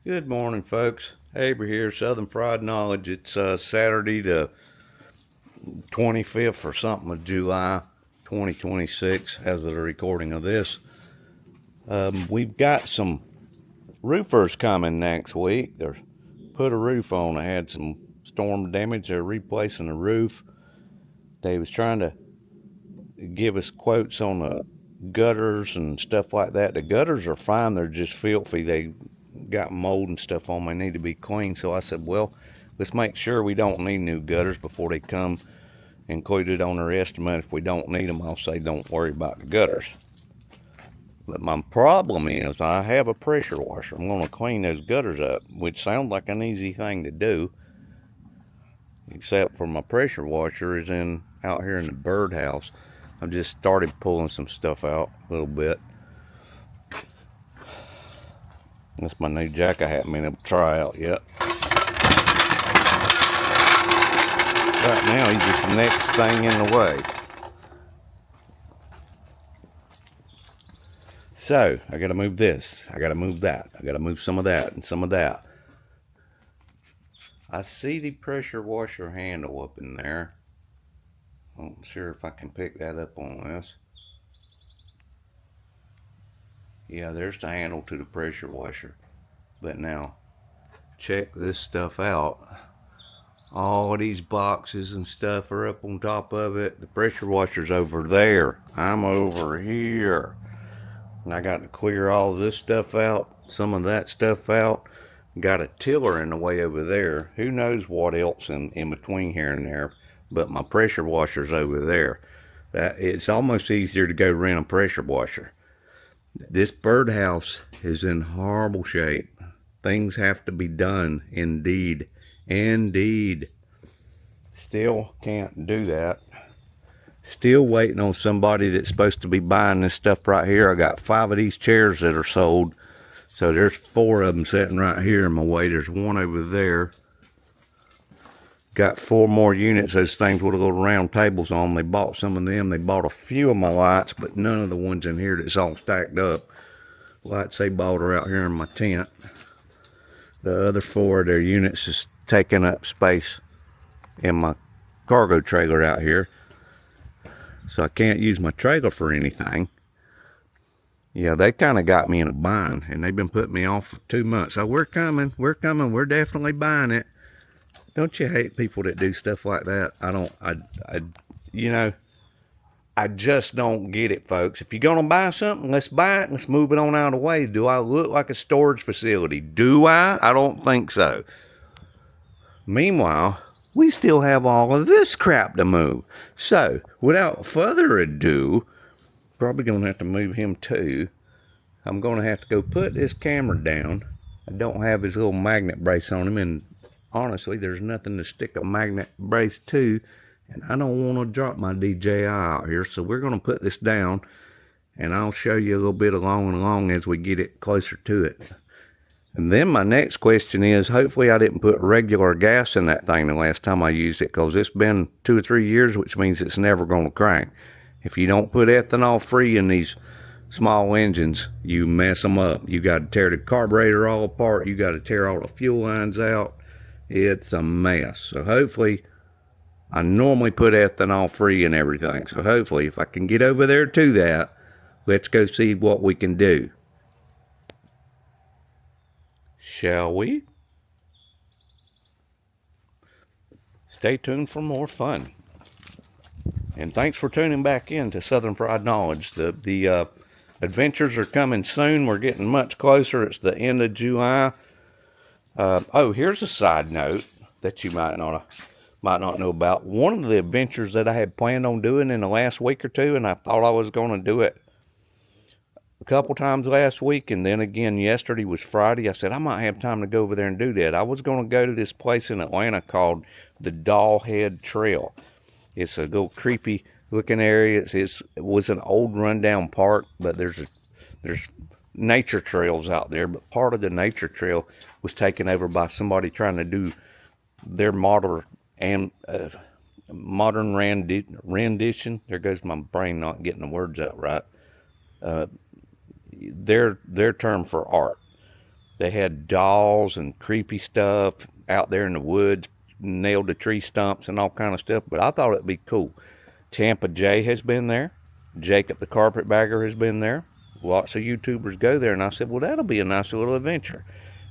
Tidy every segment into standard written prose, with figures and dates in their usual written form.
Good morning, folks. Aber here, Southern Fried Knowledge. It's Saturday the 25th or something of July 2026 as of the recording of this. We've got some roofers coming next week. They're put a roof on. I had some storm damage. They're replacing the roof. They was trying to give us quotes on the gutters and stuff like that. The gutters are fine. They're just filthy. They got mold and stuff on them. They need to be cleaned. So I said, well, let's make sure we don't need new gutters before they come included on their estimate. If we don't need them, I'll say don't worry about the gutters. But my problem is I have a pressure washer. I'm going to clean those gutters up, which sounds like an easy thing to do, except for my pressure washer is out here in the birdhouse. I've just started pulling some stuff out a little bit. That's my new jack I haven't been able to try out yet. Right now, he's just the next thing in the way. So, I gotta move this. I gotta move that. I gotta move some of that and some of that. I see the pressure washer handle up in there. I'm not sure if I can pick that up on this. Yeah, there's the handle to the pressure washer. But now, check this stuff out. All these boxes and stuff are up on top of it. The pressure washer's over there. I'm over here. And I got to clear all of this stuff out, some of that stuff out. Got a tiller in the way over there. Who knows what else in between here and there, but my pressure washer's over there. It's almost easier to go rent a pressure washer. This birdhouse is in horrible shape. Things have to be done, indeed. Indeed. Still can't do that. Still waiting on somebody that's supposed to be buying this stuff right here. I got 5 of these chairs that are sold. So there's 4 of them sitting right here in my way. There's one over there. Got 4 more units, those things with little round tables on them. They bought some of them. They bought a few of my lights, but none of the ones in here that's all stacked up. Lights they bought are out here in my tent. The other 4 of their units is taking up space in my cargo trailer out here. So I can't use my trailer for anything. Yeah, they kind of got me in a bind, and they've been putting me off for 2 months. So we're coming, we're definitely buying it. Don't you hate people that do stuff like that? I just don't get it, folks. If you're going to buy something, let's buy it. Let's move it on out of the way. Do I look like a storage facility? Do I? I don't think so. Meanwhile, we still have all of this crap to move. So, without further ado, probably going to have to move him too. I'm going to have to go put this camera down. I don't have his little magnet brace on him, and honestly, there's nothing to stick a magnet brace to, and I don't want to drop my DJI out here, so we're going to put this down, and I'll show you a little bit along and along as we get it closer to it. And then my next question is, hopefully I didn't put regular gas in that thing the last time I used it, because it's been 2 or 3 years, which means it's never going to crank. If you don't put ethanol free in these small engines, you mess them up. You got to tear the carburetor all apart. You got to tear all the fuel lines out. It's a mess. So hopefully, I normally put ethanol free and everything. So hopefully, if I can get over there to that, let's go see what we can do. Shall we? Stay tuned for more fun. And thanks for tuning back in to Southern Fried Knowledge. The adventures are coming soon. We're getting much closer. It's the end of July. Here's a side note that you might not know about. One of the adventures that I had planned on doing in the last week or two, and I thought I was going to do it a couple times last week, and then again yesterday was Friday. I said I might have time to go over there and do that. I was going to go to this place in Atlanta called the Dollhead Trail. It's a little creepy looking area. It was an old rundown park, but there's nature trails out there. But part of the nature trail was taken over by somebody trying to do their modern rendition. There goes my brain not getting the words out right. Their term for art. They had dolls and creepy stuff out there in the woods, nailed to tree stumps and all kind of stuff. But I thought it'd be cool. Tampa Jay has been there. Jacob the Carpetbagger has been there. Lots of YouTubers go there, and I said, well, that'll be a nice little adventure.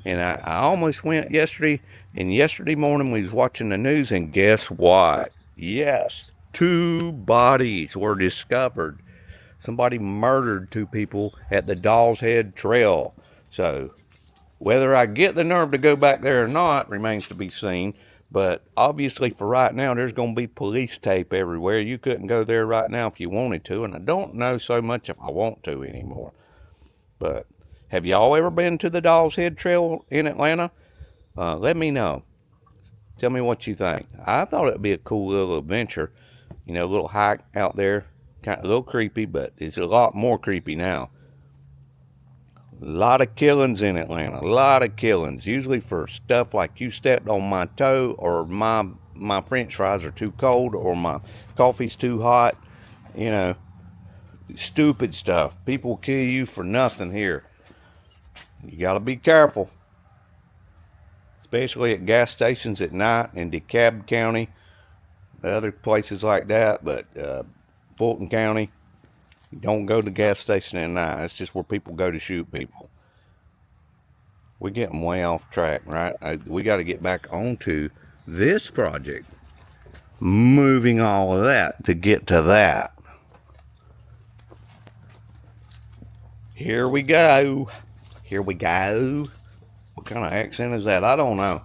And I almost went yesterday, and yesterday morning we was watching the news, and guess what? Yes, 2 bodies were discovered. Somebody murdered 2 people at the Doll's Head Trail. So whether I get the nerve to go back there or not remains to be seen. But obviously for right now, there's going to be police tape everywhere. You couldn't go there right now if you wanted to, and I don't know so much if I want to anymore. But have y'all ever been to the Doll's Head Trail in Atlanta? Let me know. Tell me what you think. I thought it'd be a cool little adventure. You know, a little hike out there. Kind of a little creepy, but it's a lot more creepy now. A lot of killings in Atlanta. A lot of killings. Usually for stuff like you stepped on my toe, or my french fries are too cold, or my coffee's too hot. You know, stupid stuff. People kill you for nothing here. You got to be careful. Especially at gas stations at night in DeKalb County. Other places like that. But Fulton County, don't go to the gas station at night. That's just where people go to shoot people. We're getting way off track, right? We got to get back onto this project. Moving all of that to get to that. Here we go. Here we go. What kind of accent is that? I don't know.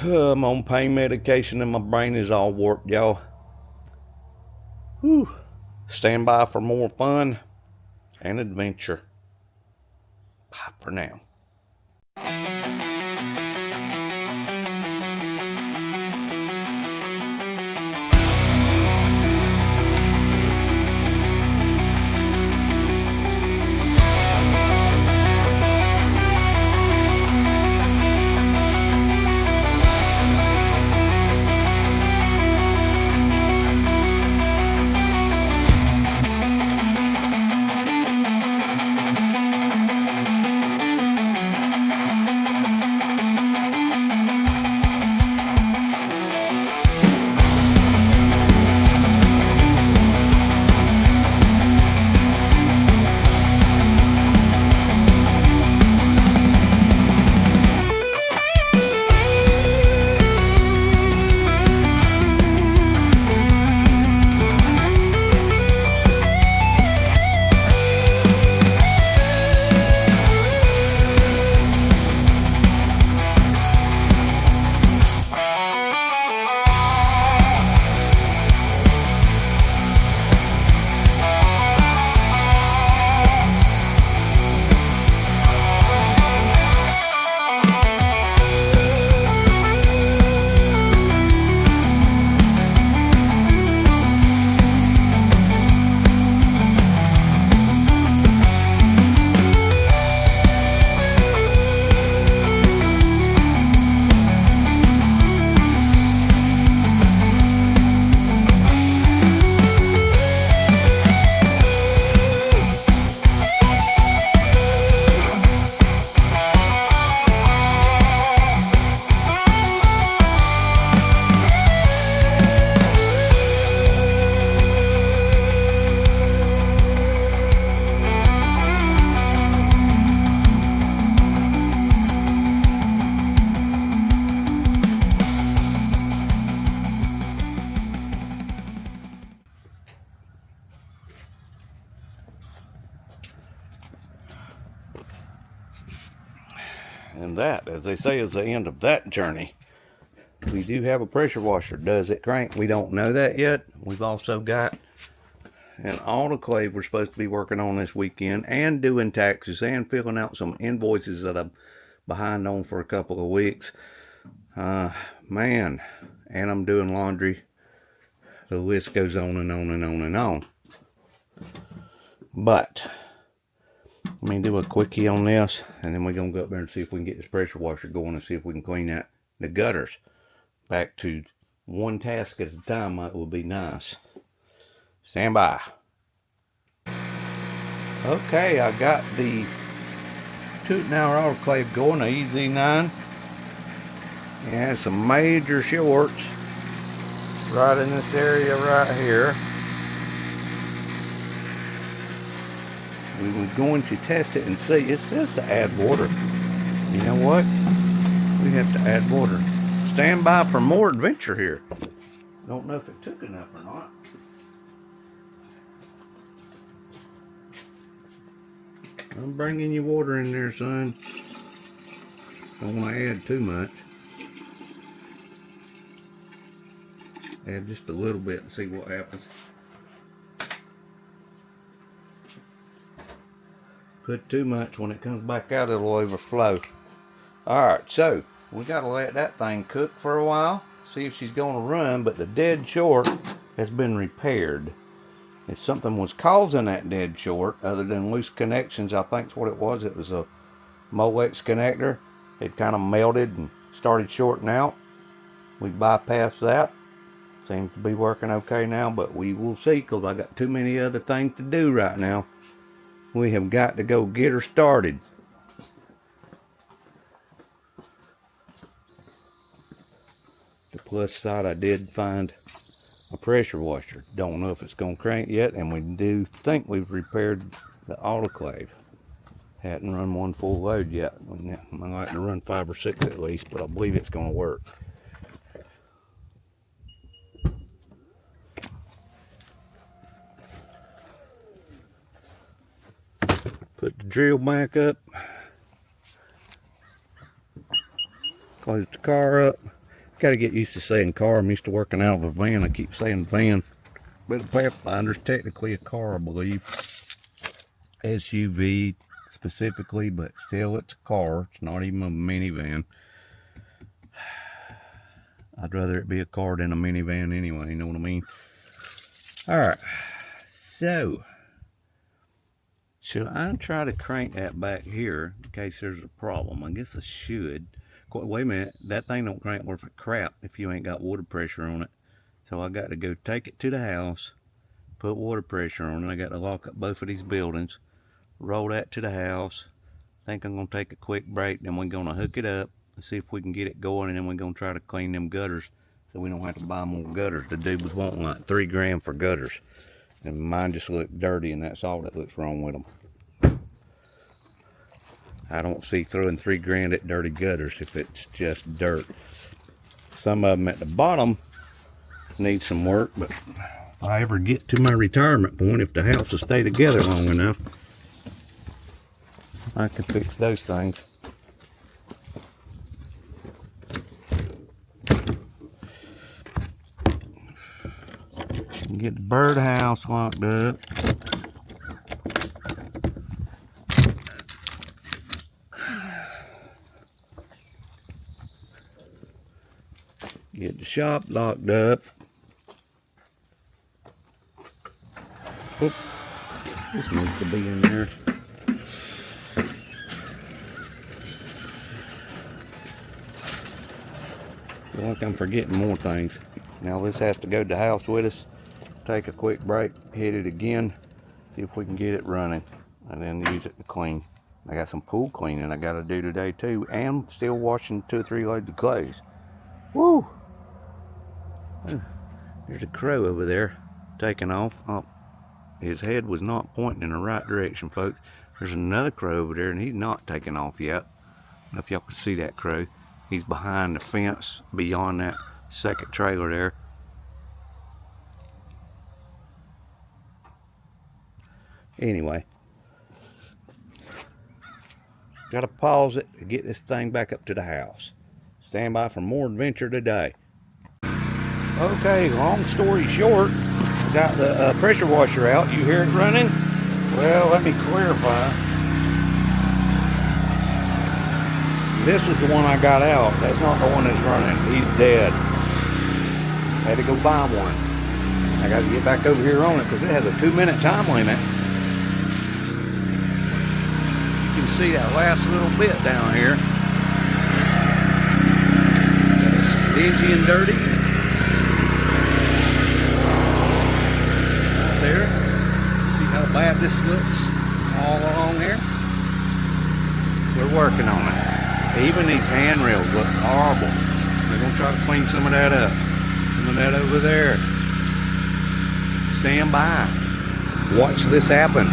I'm on pain medication and my brain is all warped, y'all. Whew. Stand by for more fun and adventure. Bye for now. And that, as they say, is the end of that journey. We do have a pressure washer. Does it crank? We don't know that yet. We've also got an autoclave we're supposed to be working on this weekend, and doing taxes and filling out some invoices that I'm behind on for a couple of weeks. Man, and I'm doing laundry. The list goes on and on and on and on. But let me do a quickie on this, and then we're going to go up there and see if we can get this pressure washer going and see if we can clean out the gutters. Back to one task at a time, that would be nice. Stand by. Okay, I got the 2.5 autoclave going, a EZ9. It has some major shorts right in this area right here. We were going to test it and see. It says to add water. You know what? We have to add water. Stand by for more adventure here. Don't know if it took enough or not. I'm bringing you water in there, son. Don't want to add too much. Add just a little bit and see what happens. Put too much, when it comes back out, it'll overflow. Alright, so we got to let that thing cook for a while. See if she's going to run, but the dead short has been repaired. If something was causing that dead short, other than loose connections, I think's what it was. It was a Molex connector. It kind of melted and started shorting out. We bypassed that. Seems to be working okay now, but we will see, because I got too many other things to do right now. We have got to go get her started. The plus side, I did find a pressure washer. Don't know if it's going to crank yet, and we do think we've repaired the autoclave. Hadn't run one full load yet. I like to run 5 or 6 at least, but I believe it's going to work. Put the drill back up. Close the car up. Got to get used to saying car. I'm used to working out of a van. I keep saying van. But a Pathfinder's technically a car, I believe. SUV specifically, but still it's a car. It's not even a minivan. I'd rather it be a car than a minivan anyway, you know what I mean? Alright, so should I try to crank that back here in case there's a problem? I guess I should. Wait a minute, that thing don't crank worth a crap if you ain't got water pressure on it. So I got to go take it to the house, put water pressure on it. I got to lock up both of these buildings, roll that to the house. Think I'm going to take a quick break, then we're going to hook it up and see if we can get it going, and then we're going to try to clean them gutters so we don't have to buy more gutters. The dude was wanting like $3 grand for gutters, and mine just looked dirty, and that's all that looks wrong with them. I don't see throwing $3 grand at dirty gutters if it's just dirt. Some of them at the bottom need some work, but if I ever get to my retirement point, if the house will stay together long enough, I can fix those things. Get the birdhouse locked up. Get the shop locked up. Oop. This needs to be in there. Feel like I'm forgetting more things. Now this has to go to the house with us. Take a quick break, hit it again, see if we can get it running, and then use it to clean. I got some pool cleaning I got to do today too, and still washing 2 or 3 loads of clothes. Woo! There's a crow over there taking off. Oh, his head was not pointing in the right direction, folks. There's another crow over there, and he's not taking off yet. I don't know if y'all can see that crow. He's behind the fence beyond that second trailer there. Anyway, got to pause it to get this thing back up to the house. Stand by for more adventure today. Okay, long story short, got the pressure washer out. You hear it running? Well, let me clarify. This is the one I got out. That's not the one that's running. He's dead. Had to go buy one. I got to get back over here on it because it has a 2-minute time limit. You can see that last little bit down here. It's dingy and dirty. Right there. See how bad this looks all along here? The working on it. Even these handrails look horrible. We're gonna try to clean some of that up. Some of that over there. Stand by. Watch this happen.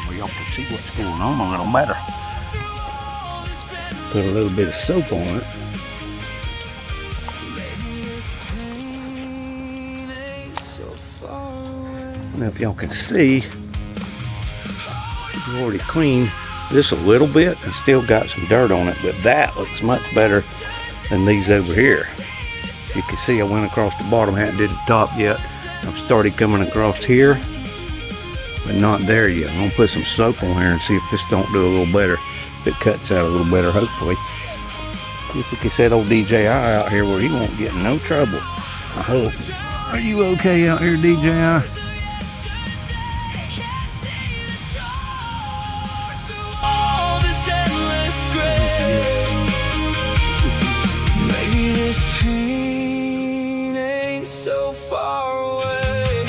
Where y'all can see what's going on a little better. Put a little bit of soap on it. Now if y'all can see, we already cleaned this a little bit and still got some dirt on it, but that looks much better than these over here. You can see I went across the bottom, hadn't did the top yet. I've started coming across here, but not there yet. I'm gonna put some soap on here and see if this don't do a little better. If it cuts out a little better, hopefully. If we can set old DJI out here where he won't get in no trouble. I hope. Are you okay out here, DJI? Maybe this pain ain't so far away.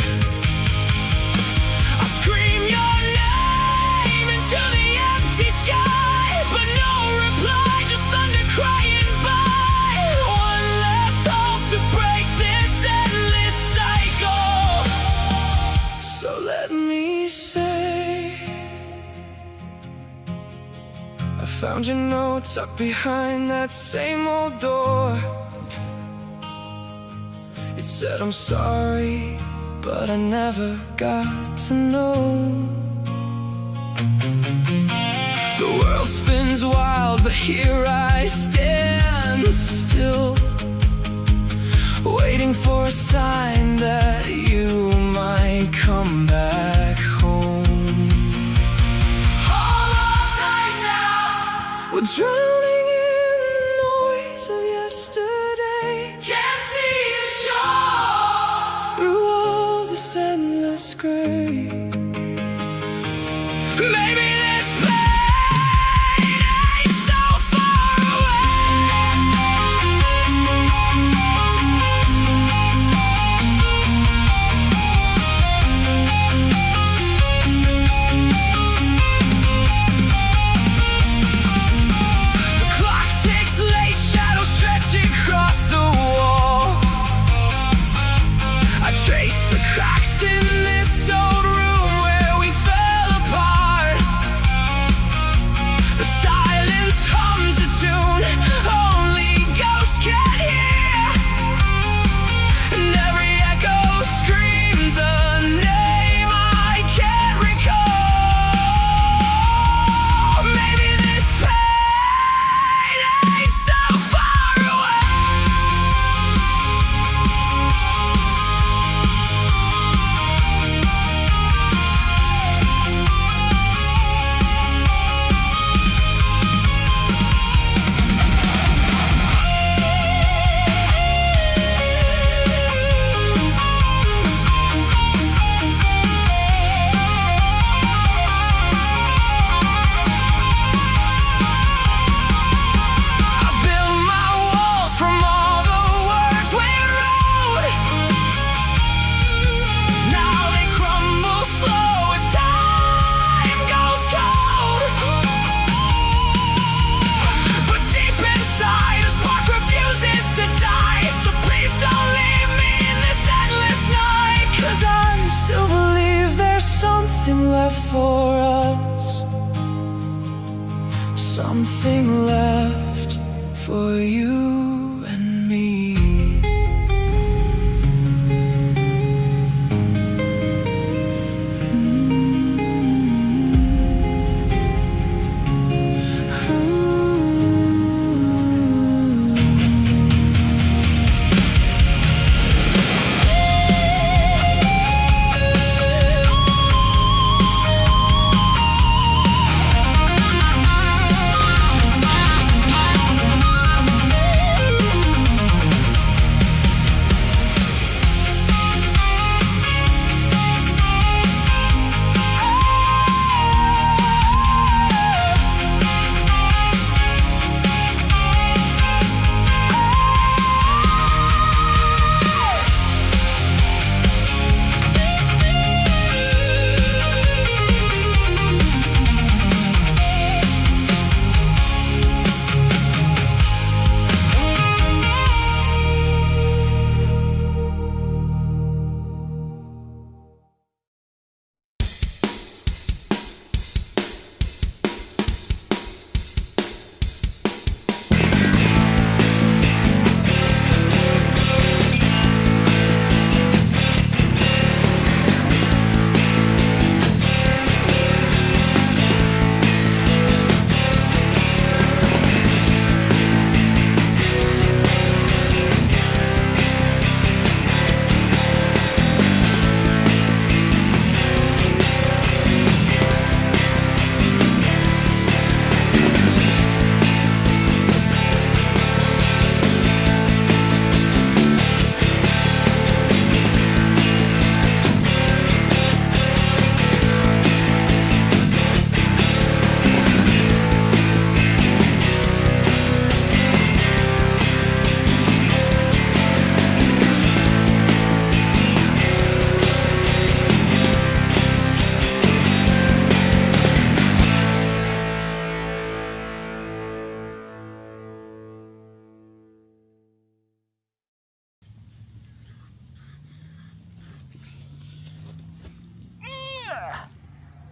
I scream your name into the empty sky, but no reply, just thunder crying by. One last hope to break this endless cycle. So let me say, I found your note tucked behind that same old door. It said I'm sorry, but I never got to know. The world spins wild, but here I stand still, waiting for a sign that you might come back home. Hold on tight now, we're drowning in the noise of yesterday. Can't see the shore through all this endless gray. Maybe this pain ain't so far away. something left for you and me.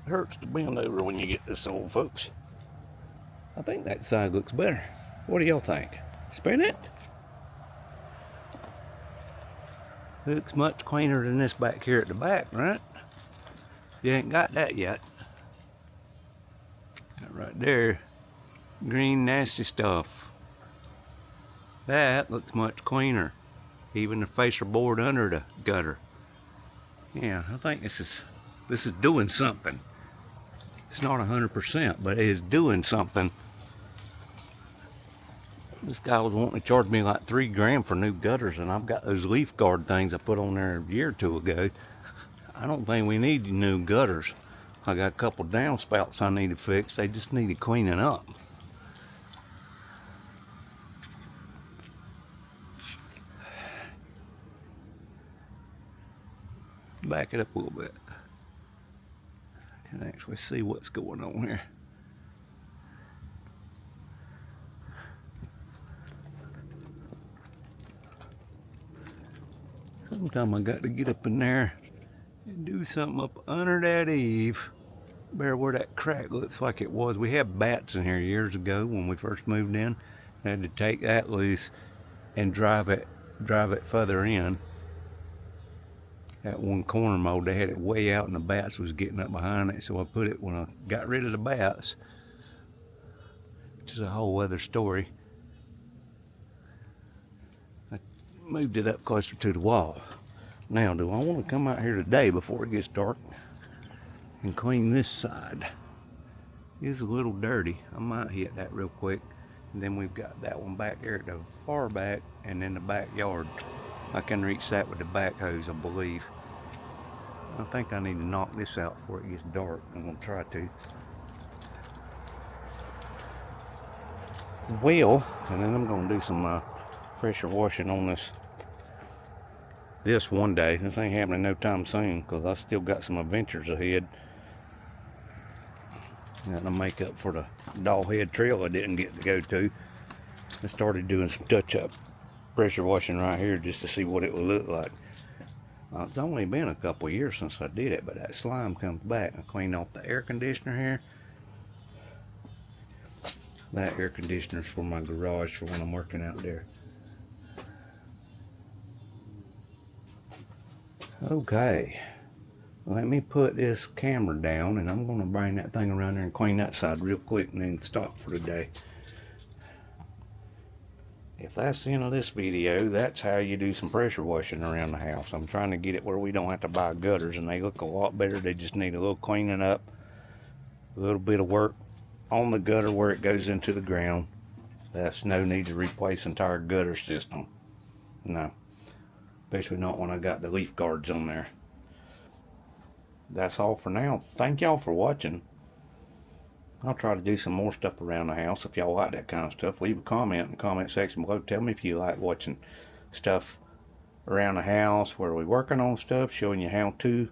It hurts to bend over when you get this old, folks. I think that side looks better. What do y'all think? Spin it? Looks much cleaner than this back here at the back, right? You ain't got that yet. That right there, green nasty stuff. That looks much cleaner. Even the facial board under the gutter. Yeah, I think this is doing something. It's not 100%, but it is doing something. This guy was wanting to charge me like $3 grand for new gutters, and I've got those leaf guard things I put on there a year or two ago. I don't think we need new gutters. I got a couple downspouts I need to fix. They just needed cleaning up. Back it up a little bit. I can actually see what's going on here. Sometime I got to get up in there and do something up under that eave, bare where that crack looks like it was. We had bats in here years ago when we first moved in. I had to take that loose and drive it further in. That one corner mold, they had it way out and the bats was getting up behind it, so I put it, when I got rid of the bats, which is a whole other story, I moved it up closer to the wall. Now, do I want to come out here today before it gets dark and clean this side? It's a little dirty. I might hit that real quick. And then we've got that one back there at the far back, and then the backyard. I can reach that with the back hose, I believe. I think I need to knock this out before it gets dark. I'm going to try to. Well, and then I'm going to do some pressure washing on this one day. This ain't happening no time soon because I still got some adventures ahead. Got to make up for the Dollhead Trail I didn't get to go to. I started doing some touch-up pressure washing right here just to see what it would look like. It's only been a couple of years since I did it, but that slime comes back. I cleaned off the air conditioner here. That air conditioner's for my garage for when I'm working out there. Okay, let me put this camera down, and I'm gonna bring that thing around there and clean that side real quick and then stop for today. If that's the end of this video, that's how you do some pressure washing around the house. I'm trying to get it where we don't have to buy gutters, and they look a lot better. They just need a little cleaning up, a little bit of work on the gutter where it goes into the ground. That's no need to replace entire gutter system. No, especially not when I got the leaf guards on there. That's all for now. Thank y'all for watching. I'll try to do some more stuff around the house. If y'all like that kind of stuff, leave a comment in the comment section below. Tell me if you like watching stuff around the house where we're working on stuff, showing you how to.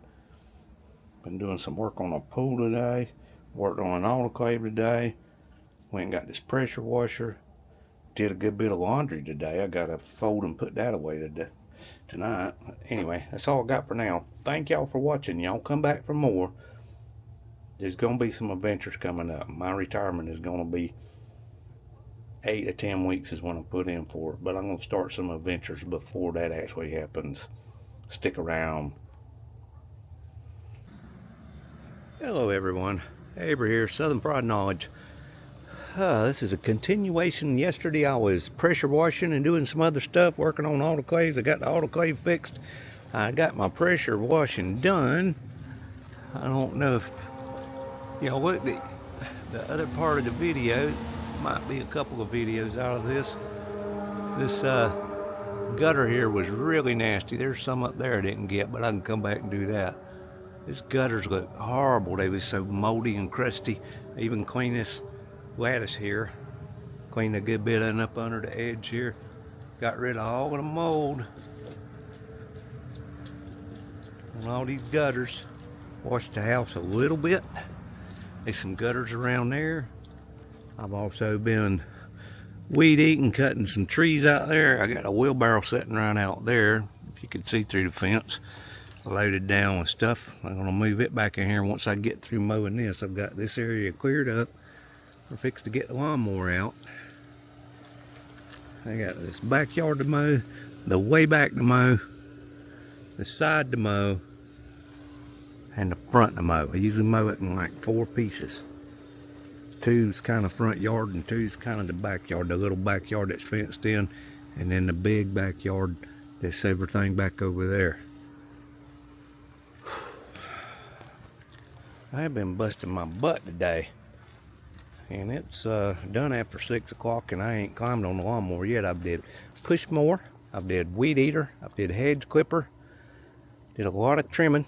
Been doing some work on a pool today. Worked on an autoclave today. Went and got this pressure washer. Did a good bit of laundry today. I got to fold and put that away tonight. Anyway, that's all I got for now. Thank y'all for watching. Y'all come back for more. There's going to be some adventures coming up. My retirement is going to be 8 to 10 weeks is when I put in for it. But I'm going to start some adventures before that actually happens. Stick around. Hello everyone. Aber here, Southern Pride Knowledge. This is a continuation. Yesterday I was pressure washing and doing some other stuff, working on autoclaves. I got the autoclave fixed. I got my pressure washing done. I don't know if you know what the other part of the video might be a couple of videos out of this. This gutter here was really nasty. There's some up there I didn't get, but I can come back and do that. These gutters look horrible. They was so moldy and crusty. I even cleaned this lattice here. Cleaned a good bit of it up under the edge here. Got rid of all of the mold on all these gutters. Washed the house a little bit. There's some gutters around there. I've also been weed eating, cutting some trees out there. I got a wheelbarrow sitting right out there, if you can see through the fence, loaded down with stuff. I'm gonna move it back in here once I get through mowing this. I've got this area cleared up. I'm fixed to get the lawnmower out. I got this backyard to mow, the way back to mow, the side to mow, and the front to mow. I usually mow it in like 4 pieces. 2's kind of front yard and 2's kind of the backyard, the little backyard that's fenced in, and then the big backyard that's everything back over there. I've been busting my butt today, and it's done after 6 o'clock, and I ain't climbed on the lawnmower yet. I did push mower, I did weed eater, I did hedge clipper, did a lot of trimming.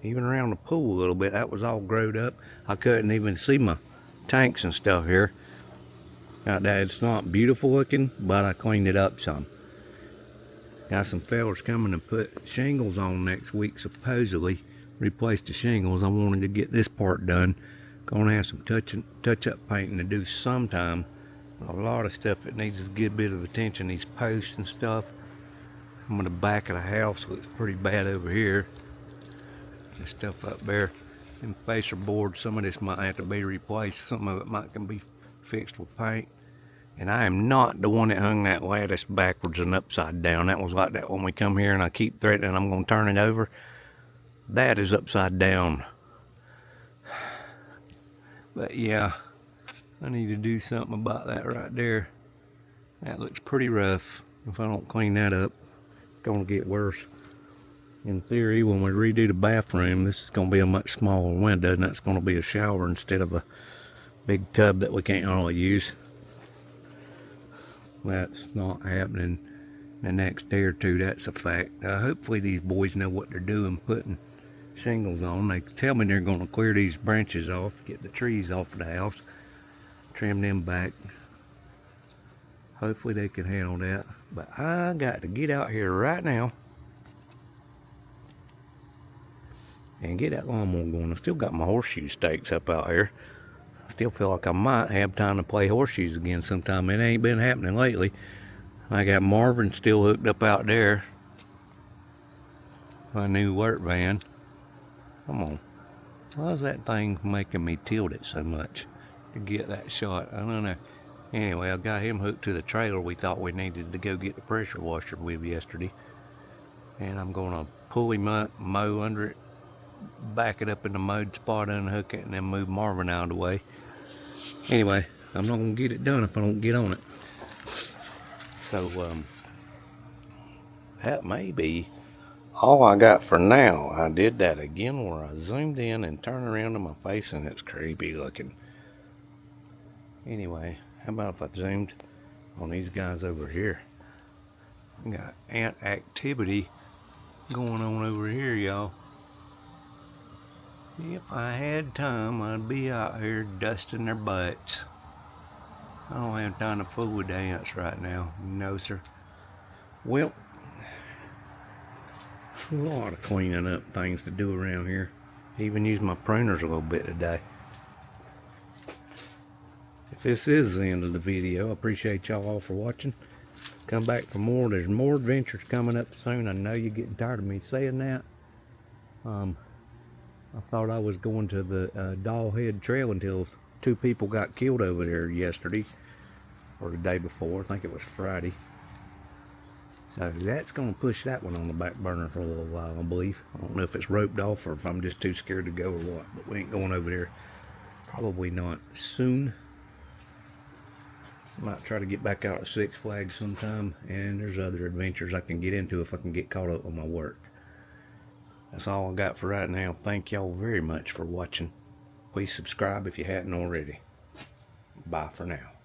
Even around the pool a little bit. That was all growed up. I couldn't even see my tanks and stuff here. Now that it's not beautiful looking, but I cleaned it up some. Got some fellas coming to put shingles on next week, supposedly. Replace the shingles. I wanted to get this part done. Gonna have some touch-up painting to do sometime. A lot of stuff that needs a good bit of attention. These posts and stuff. Some of the back of the house looks pretty bad over here. And stuff up there. And facer boards, some of this might have to be replaced. Some of it might can be fixed with paint. And I am not the one that hung that lattice backwards and upside down. That was like that when we come here, and I keep threatening I'm going to turn it over. That is upside down. But yeah, I need to do something about that right there. That looks pretty rough. If I don't clean that up, it's going to get worse. In theory, when we redo the bathroom, this is going to be a much smaller window, and that's going to be a shower instead of a big tub that we can't hardly use. That's not happening the next day or two, that's a fact. Hopefully these boys know what they're doing, putting shingles on. They tell me they're going to clear these branches off, get the trees off of the house, trim them back. Hopefully they can handle that. But I got to get out here right now and get that lawnmower going. I still got my horseshoe stakes up out here. I still feel like I might have time to play horseshoes again sometime. It ain't been happening lately. I got Marvin still hooked up out there. My new work van. Come on. Why is that thing making me tilt it so much? to get that shot. I don't know. Anyway, I got him hooked to the trailer we thought we needed to go get the pressure washer with yesterday. And I'm going to pull him up, mow under it, back it up in the mowed spot, unhook it, and then move Marvin out of the way. Anyway, I'm not going to get it done if I don't get on it. So, that may be all I got for now. I did that again where I zoomed in and turned around to my face, and it's creepy looking. Anyway, how about if I zoomed on these guys over here? We got ant activity going on over here, y'all. If I had time, I'd be out here dusting their butts. I don't have time to fool with the ants right now. No, sir. Well, a lot of cleaning up things to do around here. Even used my pruners a little bit today. If this is the end of the video, I appreciate y'all all for watching. Come back for more. There's more adventures coming up soon. I know you're getting tired of me saying that. I thought I was going to the Dollhead Trail until 2 people got killed over there yesterday. Or the day before. I think it was Friday. So that's going to push that one on the back burner for a little while, I believe. I don't know if it's roped off or if I'm just too scared to go or what. But we ain't going over there. Probably not soon. Might try to get back out at Six Flags sometime. And there's other adventures I can get into if I can get caught up on my work. That's all I got for right now. Thank y'all very much for watching. Please subscribe if you hadn't already. Bye for now.